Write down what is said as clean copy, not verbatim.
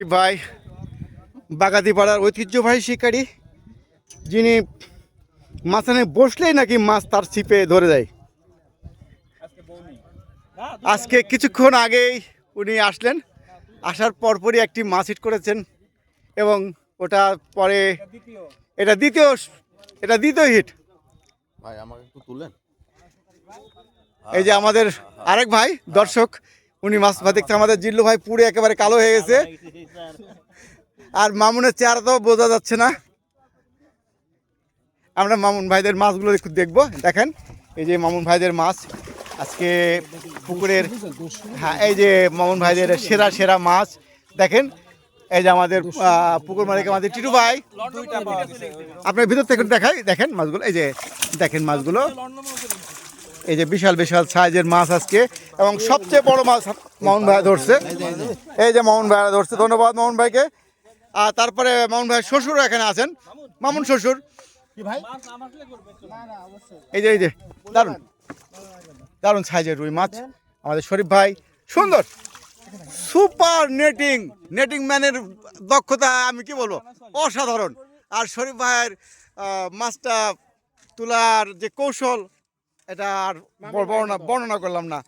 ভাই বাগাতিপাড়ার ঐতিহ্যবাহী শিকারী, যিনি মাছানে বসলেই নাকি মাছ তার ছিপে ধরে যায়। আজকে কিছুক্ষণ আগেই উনি আসলেন, আসার পরপরই একটি মাছ হিট করেছেন এবং ওটা পরে এটা দ্বিতীয় হিট। ভাই আমাকে একটু তুলেন। এই যে আমাদের আরেক ভাই দর্শক, উনি মাছ ভাই দেখতে আমাদের জিল্লু ভাই পুরো একেবারে কালো হয়ে গেছে, আর মামুনের চেহারাটাও বোঝা যাচ্ছে না। আমরা মামুন ভাইদের মাছগুলো একটু দেখবো। দেখেন এই যে মামুন ভাইদের মাছ আজকে পুকুরের, হ্যাঁ এই যে মামুন ভাইদের সেরা সেরা মাছ। দেখেন এই যে আমাদের পুকুর মালিক আমাদের টিটু ভাই, আপনার ভিতর থেকে দেখাই, দেখেন মাছগুলো, এই যে দেখেন মাছগুলো, এই যে বিশাল বিশাল সাইজের মাছ আজকে, এবং সবচেয়ে বড় মাছ মামুন ভাই ধরছে। এই যে মামুন ভাইরা ধরছে, ধন্যবাদ মামুন ভাইকে। আর তারপরে মামুন ভাই শ্বশুর এখানে আছেন, মামুন শ্বশুর এই যে দারুন দারুন সাইজের রুই মাছ আমাদের শরীফ ভাই, সুন্দর সুপার নেটিং ম্যানের দক্ষতা আমি কি বলবো, অসাধারণ। আর শরীফ ভাইয়ের মাছটা তোলার যে কৌশল, এটা আর বর্ণনা করলাম না।